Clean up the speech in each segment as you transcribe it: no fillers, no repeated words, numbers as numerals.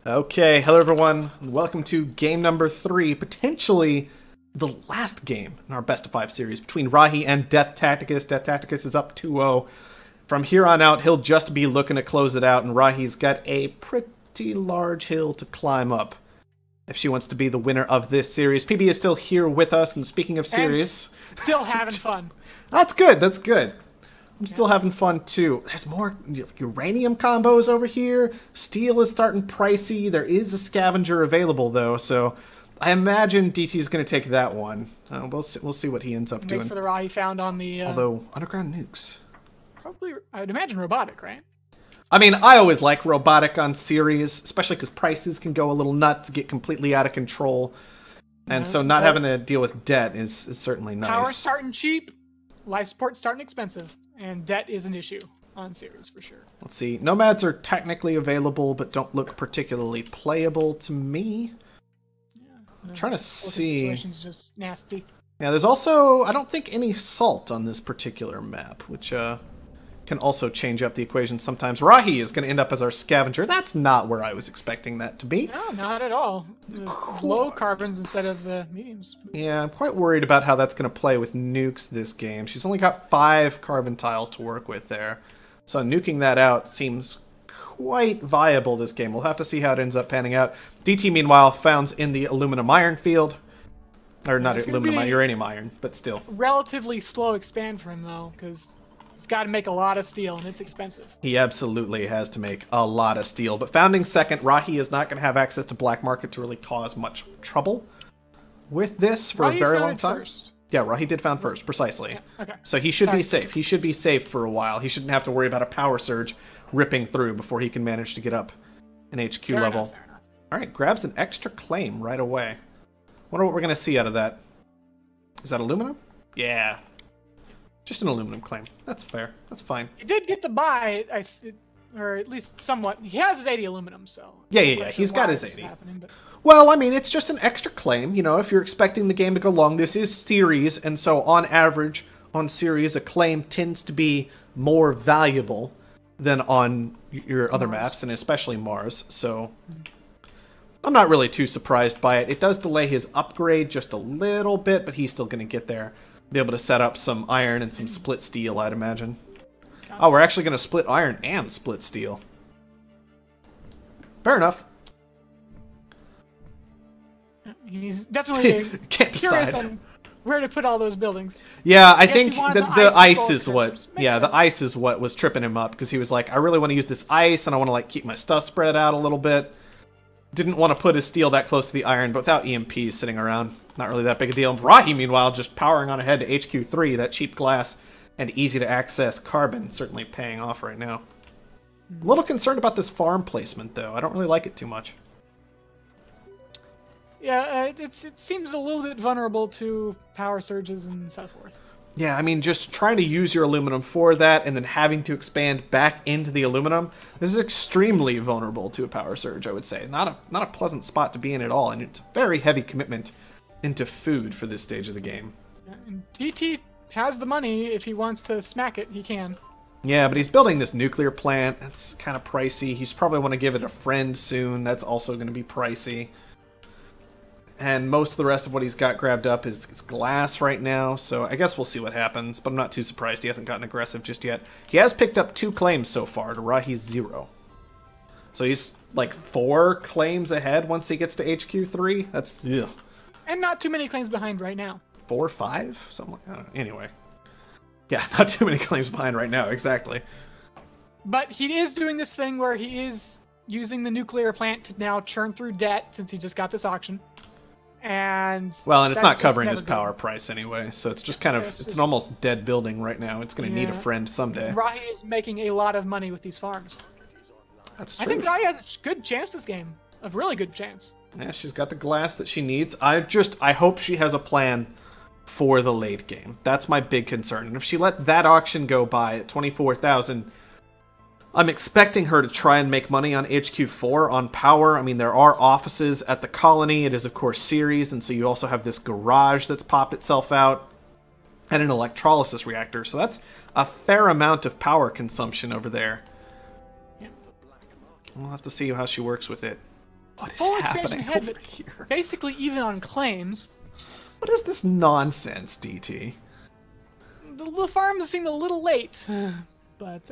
Okay, hello everyone, and welcome to game number 3, potentially the last game in our best of 5 series between Rhahi and Deathtacticus. Deathtacticus is up 2-0. From here on out, he'll just be looking to close it out, and Rhahi's got a pretty large hill to climb up if she wants to be the winner of this series. PB is still here with us, and speaking of series... Still having fun. That's good, that's good. I'm still having fun too. There's more uranium combos over here. Steel is starting pricey. There is a scavenger available though, so I imagine DT is going to take that one. We'll see what he ends up doing. Wait for the Rhahi found on the. Although underground nukes. Probably, I'd imagine robotic, right? I mean, I always like robotic on series, especially because prices can go a little nuts, get completely out of control, and so not having to deal with debt is certainly nice. Power starting cheap, life support starting expensive. And debt is an issue on series for sure. Let's see. Nomads are technically available, but don't look particularly playable to me. Yeah, I'm trying to see. Situation's just nasty. Yeah, there's also, I don't think, any salt on this particular map, which can also change up the equation sometimes. Rhahi is going to end up as our scavenger. That's not where I was expecting that to be. No, not at all. Low carbons instead of the mediums. Yeah, I'm quite worried about how that's going to play with nukes this game. She's only got 5 carbon tiles to work with there. So nuking that out seems quite viable this game. We'll have to see how it ends up panning out. DT, meanwhile, founds in the aluminum iron field. Or not aluminum iron, uranium iron, but still. Relatively slow expand for him, though, because he's got to make a lot of steel, and it's expensive. He absolutely has to make a lot of steel. But founding second, Rhahi is not going to have access to black market to really cause much trouble with this for a very long time. First. Yeah, Rhahi did found first, precisely. Yeah, okay. So he should be safe. He should be safe for a while. He shouldn't have to worry about a power surge ripping through before he can manage to get up an HQ level. Fair enough. All right, grabs an extra claim right away. Wonder what we're going to see out of that. Is that aluminum? Yeah. Just an aluminum claim. That's fair. That's fine. He did get to buy, or at least somewhat. He has his 80 aluminum, so... Yeah. He's got his 80. Well, I mean, it's just an extra claim. You know, if you're expecting the game to go long, this is series, and so on average, on series, a claim tends to be more valuable than on your other maps, and especially Mars, so... I'm not really too surprised by it. It does delay his upgrade just a little bit, but he's still going to get there. Be able to set up some iron and some split steel, I'd imagine. Oh, we're actually going to split iron and split steel. Fair enough. He's definitely Can't curious decide on where to put all those buildings. Yeah, I think the ice is what... Yeah, sense. the ice is what was tripping him up, because he was like, I really want to use this ice, and I want to like keep my stuff spread out a little bit. Didn't want to put his steel that close to the iron, but without EMPs sitting around, not really that big a deal. Rhahi, meanwhile, just powering on ahead to HQ3, that cheap glass and easy to access carbon, certainly paying off right now. A little concerned about this farm placement, though. I don't really like it too much. Yeah, it seems a little bit vulnerable to power surges and so forth. Yeah, I mean, just trying to use your aluminum for that and then having to expand back into the aluminum, this is extremely vulnerable to a power surge, I would say. Not a pleasant spot to be in at all, and it's a very heavy commitment into food for this stage of the game. Yeah, and DT has the money. If he wants to smack it, he can. Yeah, but he's building this nuclear plant. That's kind of pricey. He's probably want to give it a friend soon. That's also going to be pricey. And most of the rest of what he's got grabbed up is glass right now, so I guess we'll see what happens, but I'm not too surprised he hasn't gotten aggressive just yet. He has picked up 2 claims so far to Rhahi's 0. So he's like 4 claims ahead once he gets to HQ3. That's, ugh. And not too many claims behind right now. 4 or 5? Something like that. I don't know. Anyway. Yeah, not too many claims behind right now, exactly. But he is doing this thing where he is using the nuclear plant to now churn through debt since he just got this auction. And it's not covering his power price anyway, so it's just kind of, it's an almost dead building right now. It's going to need a friend someday. Rhahi is making a lot of money with these farms. That's true. I think Rhahi has a good chance this game. A really good chance. Yeah, she's got the glass that she needs. I hope she has a plan for the late game. That's my big concern. And if she let that auction go by at 24,000, I'm expecting her to try and make money on HQ4 on power. I mean, there are offices at the colony. It is, of course, series, and so you also have this garage that's popped itself out and an electrolysis reactor. So that's a fair amount of power consumption over there. We'll have to see how she works with it. What is full expansion happening ahead, over but here? basically even on claims. What is this nonsense, DT? The farms seem a little late, but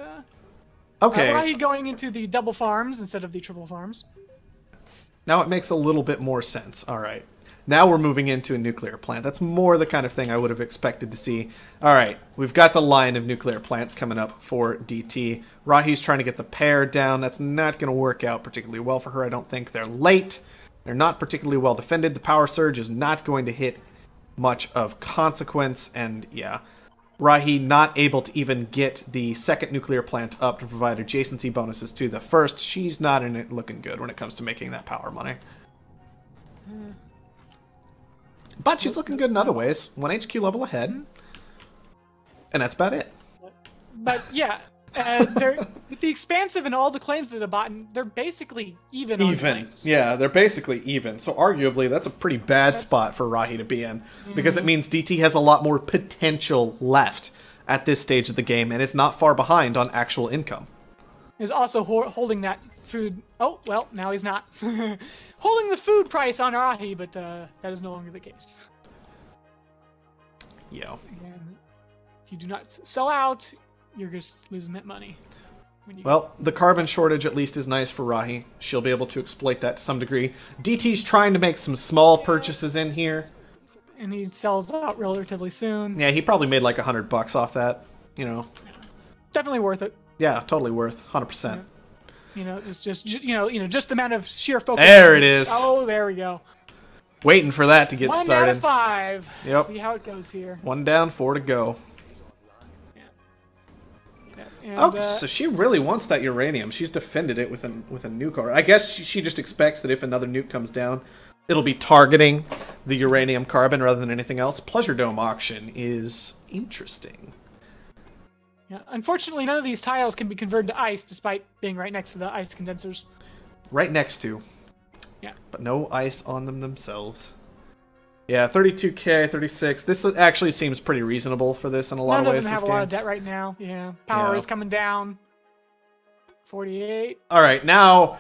Okay. Rhahi going into the double farms instead of the triple farms. Now it makes a little bit more sense. All right. Now we're moving into a nuclear plant. That's more the kind of thing I would have expected to see. All right. We've got the line of nuclear plants coming up for DT. Rhahi's trying to get the pair down. That's not going to work out particularly well for her. I don't think. They're late. They're not particularly well defended. The power surge is not going to hit much of consequence. And yeah, Rhahi not able to even get the second nuclear plant up to provide adjacency bonuses to the first. She's not in it looking good when it comes to making that power money. But she's looking good in other ways. 1 HQ level ahead. And that's about it. But yeah, with the expansive and all the claims that have bought, they're basically even on claims. Yeah, they're basically even. So arguably, that's a pretty bad spot for Rhahi to be in. Because it means DT has a lot more potential left at this stage of the game, and is not far behind on actual income. Is also holding that food... Oh, well, now he's not. Holding the food price on Rhahi, but that is no longer the case. Yeah. Again, if you do not sell out, you're just losing that money. Well, the carbon shortage at least is nice for Rhahi. She'll be able to exploit that to some degree. DT's trying to make some small purchases in here. And he sells out relatively soon. Yeah, he probably made like $100 off that, you know. Definitely worth it. Yeah, totally worth, 100%. Yeah. You know, it's just just the amount of sheer focus. There it is. Oh, there we go. Waiting for that to get started. 1 out of 5. Yep. See how it goes here. 1 down, 4 to go. And, oh, so she really wants that uranium. She's defended it with a nuke. I guess she just expects that if another nuke comes down, it'll be targeting the uranium carbon rather than anything else. Pleasure Dome auction is interesting. Yeah, unfortunately, none of these tiles can be converted to ice, despite being right next to the ice condensers. Right next to. Yeah. But no ice on them themselves. Yeah, 32k, 36. This actually seems pretty reasonable for this in a lot of ways. None of them have a lot of debt right now. Yeah, power is coming down. 48. All right, now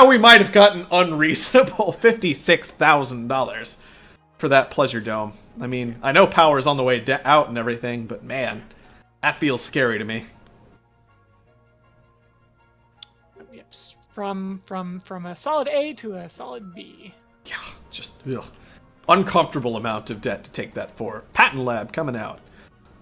we might have gotten unreasonable. $56,000 for that Pleasure Dome. I mean, I know power is on the way out and everything, but man, that feels scary to me. Yep, from a solid A to a solid B. Yeah, just ugh. Uncomfortable amount of debt to take that for. Patent Lab coming out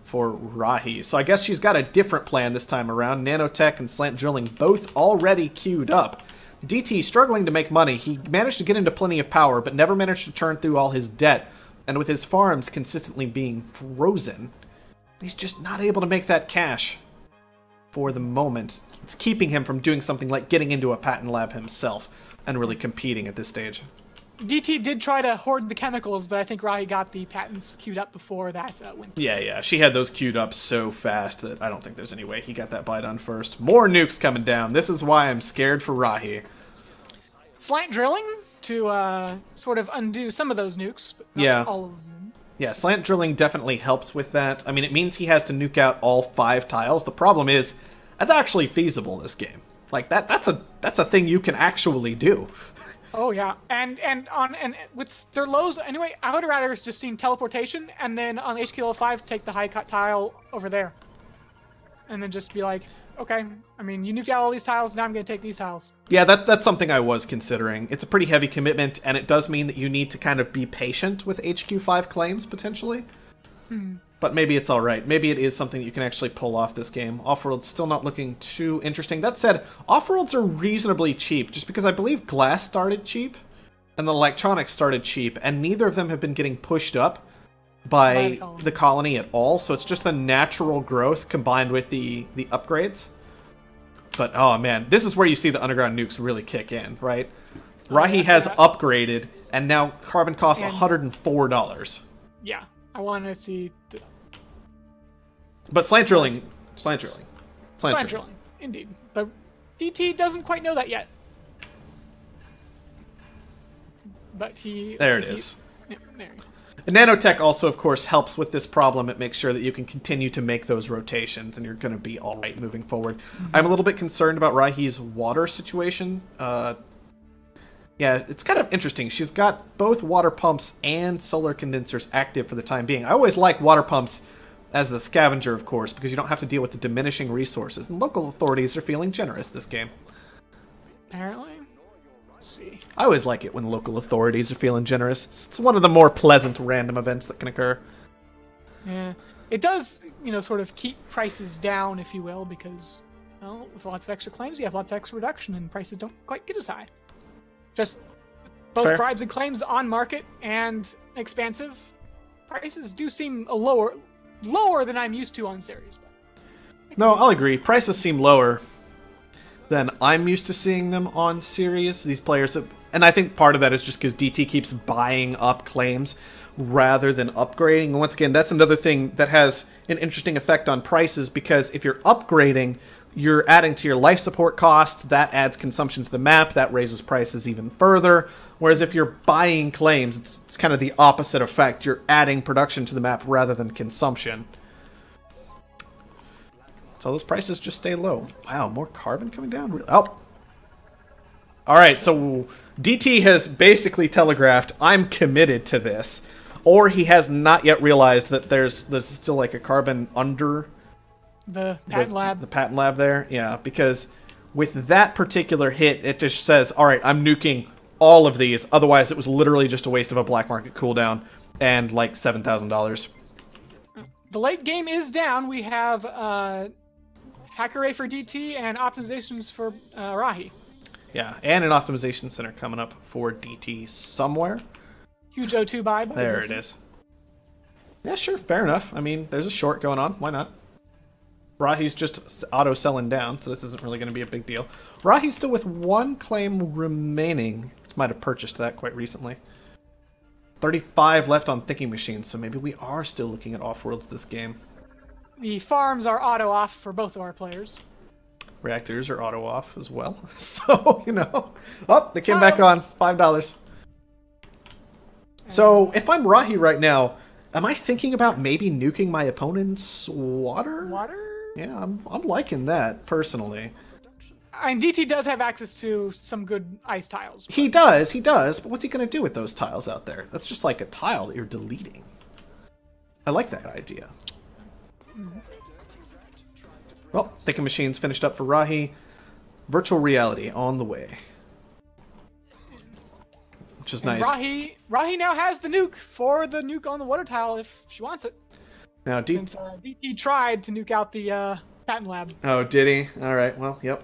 for Rhahi. So I guess she's got a different plan this time around. Nanotech and Slant Drilling both already queued up. DT struggling to make money. He managed to get into plenty of power, but never managed to turn through all his debt. And with his farms consistently being frozen, he's just not able to make that cash for the moment. It's keeping him from doing something like getting into a Patent Lab himself and really competing at this stage. DT did try to hoard the chemicals, but I think Rhahi got the patents queued up before that went through. Yeah, she had those queued up so fast that I don't think there's any way he got that buy done first. More nukes coming down. This is why I'm scared for Rhahi. Slant Drilling to sort of undo some of those nukes, but not all of them. Yeah, Slant Drilling definitely helps with that. I mean, it means he has to nuke out all 5 tiles. The problem is, that's actually feasible, this game. Like, that's a thing you can actually do. Oh yeah, and with their lows anyway, I would rather just seen teleportation, and then on HQ level 5 take the high cut tile over there, and then just be like, okay, I mean you nuked out all these tiles, now I'm gonna take these tiles. Yeah, that's something I was considering. It's a pretty heavy commitment, and it does mean that you need to kind of be patient with HQ5 claims potentially. But maybe it's alright. Maybe it is something that you can actually pull off this game. Offworld's still not looking too interesting. That said, Offworlds are reasonably cheap, just because I believe Glass started cheap, and the Electronics started cheap, and neither of them have been getting pushed up by the colony at all, so it's just the natural growth combined with the upgrades. But, oh man, this is where you see the underground nukes really kick in, right? Rhahi has upgraded, and now carbon costs $104. Yeah. I want to see the... But Slant Drilling, indeed. But DT doesn't quite know that yet. But There it is. Yeah, there. And Nanotech also, of course, helps with this problem. It makes sure that you can continue to make those rotations, and you're going to be all right moving forward. I'm a little bit concerned about Rhahi's water situation. Yeah, it's kind of interesting. She's got both water pumps and solar condensers active for the time being. I always like water pumps as the scavenger, of course, because you don't have to deal with the diminishing resources. And local authorities are feeling generous this game. Apparently. Let's see. I always like it when local authorities are feeling generous. It's one of the more pleasant random events that can occur. Yeah. It does, you know, sort of keep prices down, if you will, because, well, with lots of extra claims, you have lots of extra reduction, and prices don't quite get as high. Just both Fair. bribes and claims on market and expansive prices do seem lower than I'm used to on series. No, I'll agree. Prices seem lower than I'm used to seeing them on series. These players have, and I think part of that is just because DT keeps buying up claims rather than upgrading. And once again, that's another thing that has an interesting effect on prices, because if you're upgrading, you're adding to your life support costs. That adds consumption to the map. That raises prices even further. Whereas if you're buying claims, it's kind of the opposite effect. You're adding production to the map rather than consumption. So those prices just stay low. Wow, more carbon coming down? Oh. Alright, so DT has basically telegraphed, I'm committed to this. Or he has not yet realized that there's still like a carbon under The patent lab. The patent lab there, yeah, because with that particular hit, it just says, alright, I'm nuking all of these. Otherwise, it was literally just a waste of a black market cooldown and like $7,000. The late game is down. We have Hacker Ray for DT and optimizations for Rhahi. Yeah, and an optimization center coming up for DT somewhere. Huge O2 buy. There it is. Yeah, sure, fair enough. I mean, there's a short going on. Why not? Rhahi's just auto-selling down, so this isn't really going to be a big deal. Rhahi's still with one claim remaining. Might have purchased that quite recently. 35 left on thinking machines, so maybe we are still looking at Offworlds this game. The farms are auto-off for both of our players. Reactors are auto-off as well. So, you know. Oh, they came back on. $5. So, if I'm Rhahi right now, am I thinking about maybe nuking my opponent's water? Water? Yeah, I'm liking that, personally. And DT does have access to some good ice tiles. He does, but what's he going to do with those tiles out there? That's just like a tile that you're deleting. I like that idea. Well, thinking machines finished up for Rhahi. Virtual reality on the way. Which is nice. Rhahi now has the nuke for the nuke on the water tile if she wants it. Now, Since DT tried to nuke out the patent lab. Oh, did he? Alright, well, yep.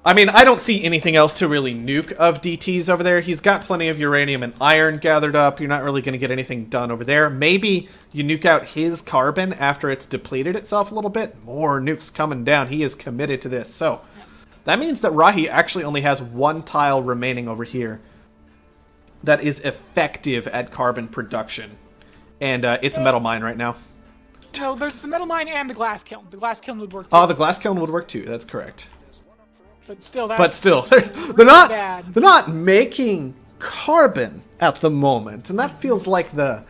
I mean, I don't see anything else to really nuke of DT's over there. He's got plenty of uranium and iron gathered up. You're not really going to get anything done over there. Maybe you nuke out his carbon after it's depleted itself a little bit. More nukes coming down. He is committed to this. So, that means that Rhahi actually only has one tile remaining over here that is effective at carbon production. And it's a metal mine right now. No, there's the metal mine and the glass kiln. The glass kiln would work too. Oh, the glass kiln would work too. That's correct. But still, they're not making carbon at the moment, and that feels like the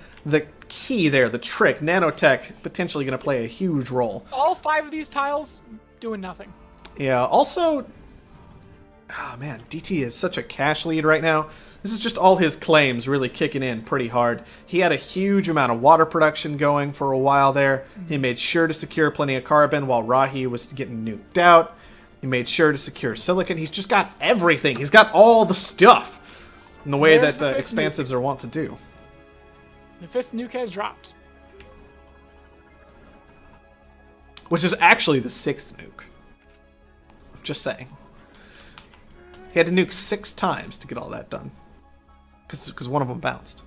key there, the trick. Nanotech potentially going to play a huge role. All 5 of these tiles doing nothing. Yeah. Also, oh man, DT is such a cash lead right now. This is just all his claims really kicking in pretty hard. He had a huge amount of water production going for a while there. He made sure to secure plenty of carbon while Rhahi was getting nuked out. He made sure to secure silicon. He's just got everything. He's got all the stuff in the way that expansives are wont to do. The 5th nuke has dropped. Which is actually the 6th nuke. Just saying. He had to nuke 6 times to get all that done. Because one of them bounced.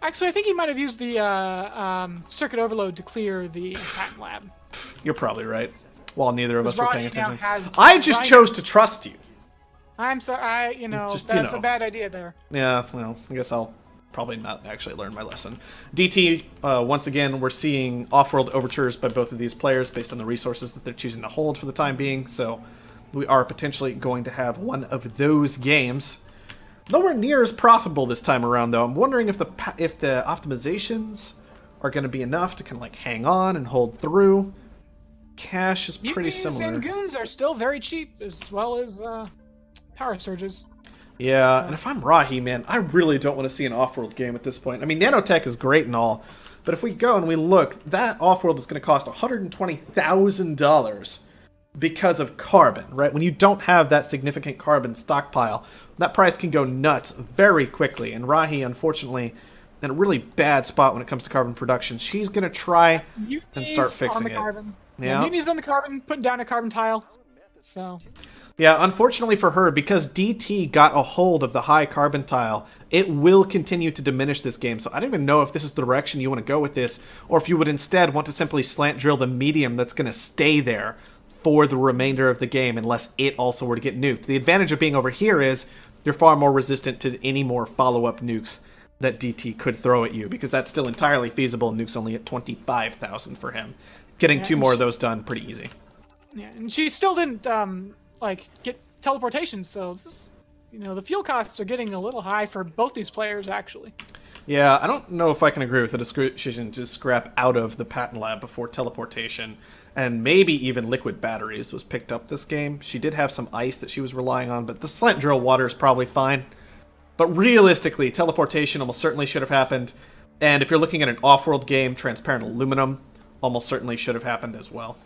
Actually, I think he might have used the circuit overload to clear the patent lab. You're probably right. While neither of us were paying attention. I just chose to trust you. I'm sorry, that's a bad idea there. Yeah, well, I guess I'll probably not actually learn my lesson. DT, once again, we're seeing off-world overtures by both of these players based on the resources that they're choosing to hold for the time being, so we are potentially going to have one of those games. Nowhere near as profitable this time around, though. I'm wondering if the optimizations are going to be enough to kind of like hang on and hold through. Cash is pretty similar. And goons are still very cheap, as well as power surges. Yeah, and if I'm Rhahi, man, I really don't want to see an Offworld game at this point. I mean, nanotech is great and all, but if we go and we look, that Offworld is going to cost $120,000 because of carbon, right? When you don't have that significant carbon stockpile, that price can go nuts very quickly. And Rhahi, unfortunately, in a really bad spot when it comes to carbon production. She's going to try and start fixing it. Yeah, Mutini's on the carbon, putting down a carbon tile. So... yeah, unfortunately for her, because DT got a hold of the high carbon tile, it will continue to diminish this game. So I don't even know if this is the direction you want to go with this, or if you would instead want to simply slant drill the medium that's going to stay there for the remainder of the game unless it also were to get nuked. The advantage of being over here is you're far more resistant to any more follow-up nukes that DT could throw at you, because that's still entirely feasible. Nuke's only at 25,000 for him. Getting two more of those done, pretty easy. Yeah, and she still didn't... like get teleportation, so this, you know, the fuel costs are getting a little high for both these players actually. Yeah, I don't know if I can agree with the decision to scrap out of the patent lab before teleportation, and maybe even liquid batteries was picked up this game. She did have some ice that she was relying on, but the slant drill water is probably fine. But realistically, teleportation almost certainly should have happened, and if you're looking at an off-world game, transparent aluminum almost certainly should have happened as well.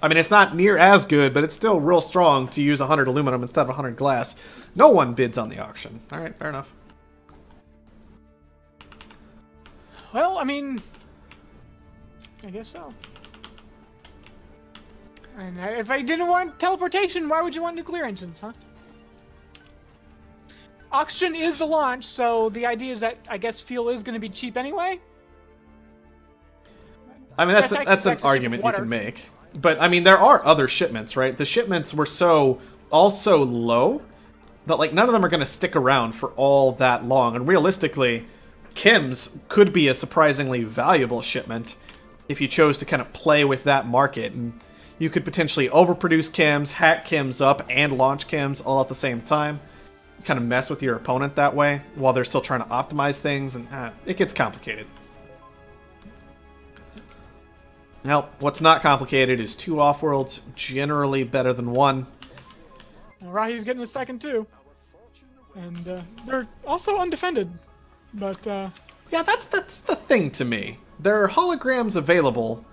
I mean, it's not near as good, but it's still real strong to use 100 aluminum instead of 100 glass. No one bids on the auction. All right, fair enough. Well, I mean, I guess so. And if I didn't want teleportation, why would you want nuclear engines, huh? Oxygen is the launch, so the idea is that I guess fuel is going to be cheap anyway. I mean, that's an argument you can make. But, I mean, there are other shipments, right? The shipments were all so low that, like, none of them are going to stick around for all that long. And realistically, chems could be a surprisingly valuable shipment if you chose to kind of play with that market. And you could potentially overproduce chems, hack chems up, and launch chems all at the same time. Kind of mess with your opponent that way while they're still trying to optimize things, and it gets complicated. Now, what's not complicated is 2 off-worlds, generally better than 1. Well, Rhahi's getting a second too. And they're also undefended. But, yeah, that's the thing to me. There are holograms available.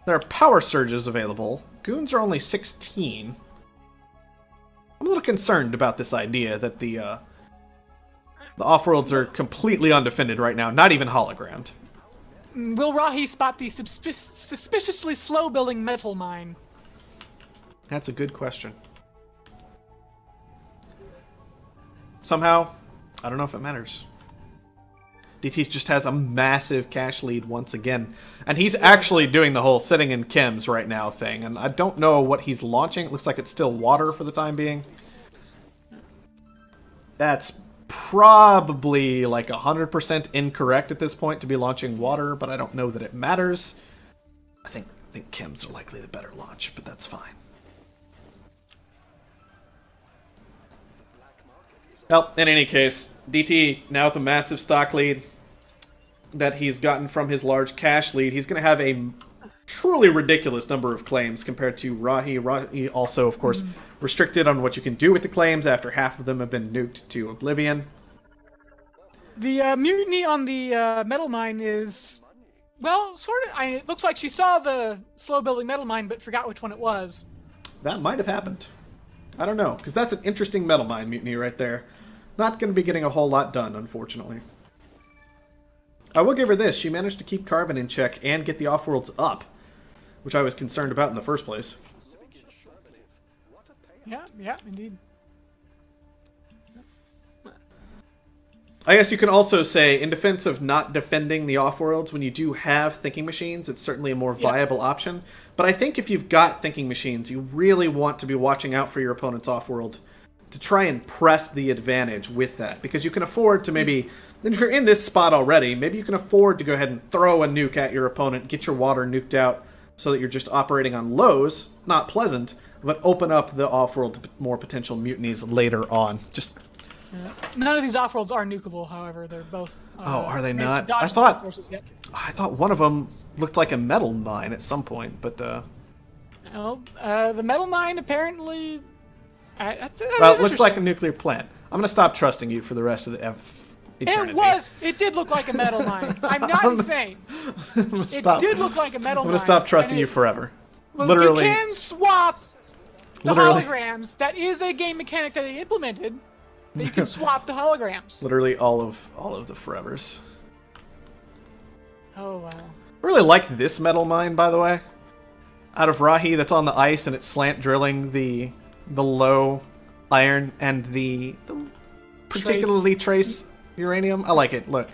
There are power surges available. Goons are only 16. I'm a little concerned about this idea that the off-worlds are completely undefended right now, not even hologrammed. Will Rhahi spot the suspiciously slow-building metal mine? That's a good question. Somehow, I don't know if it matters. DT just has a massive cash lead once again. And he's actually doing the whole sitting in chems right now thing. And I don't know what he's launching. It looks like it's still water for the time being. That's probably like 100% incorrect at this point to be launching water, but I don't know that it matters. I think chems are likely the better launch, but that's fine. Well, in any case, DT now with a massive stock lead that he's gotten from his large cash lead. He's going to have a truly ridiculous number of claims compared to Rhahi. Rhahi also, of course, restricted on what you can do with the claims after half of them have been nuked to oblivion. The mutiny on the metal mine is, well, sort of. It looks like she saw the slow-building metal mine, but forgot which one it was. That might have happened. I don't know, because that's an interesting metal mine mutiny right there. Not going to be getting a whole lot done, unfortunately. I will give her this. She managed to keep carbon in check and get the off-worlds up, which I was concerned about in the first place. Yeah, indeed. I guess you can also say, in defense of not defending the off-worlds, when you do have thinking machines, it's certainly a more viable option. But I think if you've got thinking machines, you really want to be watching out for your opponent's off-world to try and press the advantage with that. Because you can afford to maybe, and if you're in this spot already, maybe you can afford to go ahead and throw a nuke at your opponent, get your water nuked out, so that you're just operating on lows, not pleasant, but open up the off-world to more potential mutinies later on. Just... none of these off-worlds are nukeable, however. They're both... oh, are they not? I thought one of them looked like a metal mine at some point, but... No, the metal mine apparently Well, it looks like a nuclear plant. I'm gonna stop trusting you for the rest of the eternity. It did look like a metal mine. I'm not insane. It did look like a metal mine. I'm gonna stop trusting you forever. Literally. You can swap the holograms. That is a game mechanic that they implemented. That you can swap the holograms. Literally all of the forevers. Oh wow. I really like this metal mine, by the way. Out of Rhahi, that's on the ice, and it's slant drilling the low iron and the particularly trace uranium. I like it. Look.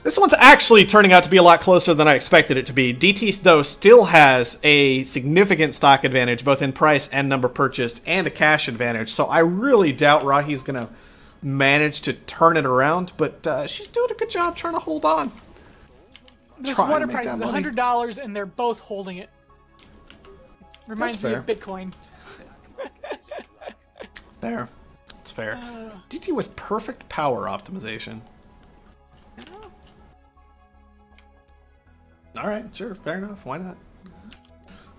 This one's actually turning out to be a lot closer than I expected it to be. DT, though, still has a significant stock advantage, both in price and number purchased, and a cash advantage. So I really doubt Rahi's going to manage to turn it around, but she's doing a good job trying to hold on. This water price is $100, and they're both holding it. Reminds me of Bitcoin. There. It's fair. DT with perfect power optimization. Alright, sure, fair enough. Why not?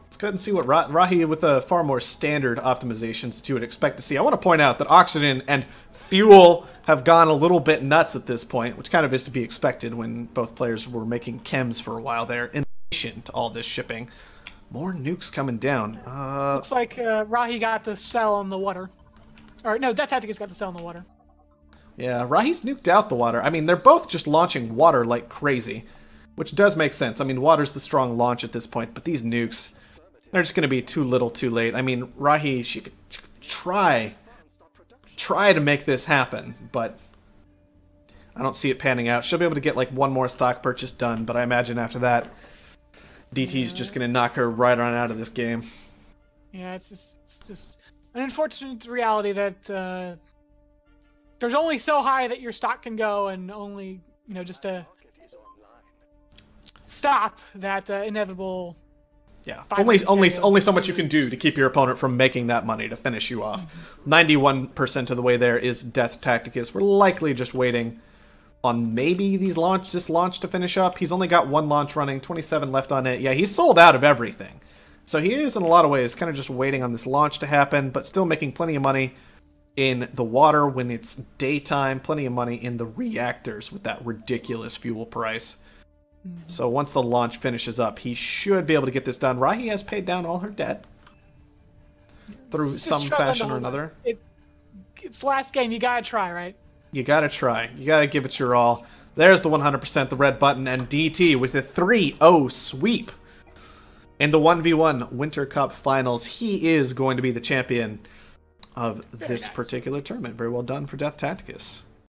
Let's go ahead and see what Rhahi with a far more standard optimizations to would expect to see. I want to point out that oxygen and fuel have gone a little bit nuts at this point, which kind of is to be expected when both players were making chems for a while there, in addition to all this shipping. More nukes coming down. Looks like Rhahi got the cell on the water. Or, no, Deathtacticus got the cell on the water. Yeah, Rahi's nuked out the water. I mean, they're both just launching water like crazy. Which does make sense. I mean, water's the strong launch at this point, but these nukes, they're just going to be too little too late. I mean, Rhahi, she could try to make this happen, but I don't see it panning out. She'll be able to get like one more stock purchase done, but I imagine after that, DT's just going to knock her right on out of this game. Yeah, it's just an unfortunate reality that there's only so high that your stock can go, and only, you know, just to stop that inevitable. Yeah, only so much you can do to keep your opponent from making that money to finish you off. 91% of the way there is Deathtacticus. We're likely just waiting on maybe this launch to finish up. He's only got one launch running, 27 left on it. Yeah, he's sold out of everything. So he is, in a lot of ways, kind of just waiting on this launch to happen, but still making plenty of money in the water when it's daytime, plenty of money in the reactors with that ridiculous fuel price. So once the launch finishes up, he should be able to get this done. Rhahi has paid down all her debt through some fashion or another. It's last game. You gotta try, right? You gotta try. You gotta give it your all. There's the 100%, the red button, and DT with a 3-0 sweep in the 1v1 Winter Cup Finals. He is going to be the champion of this particular tournament. Very well done for Deathtacticus.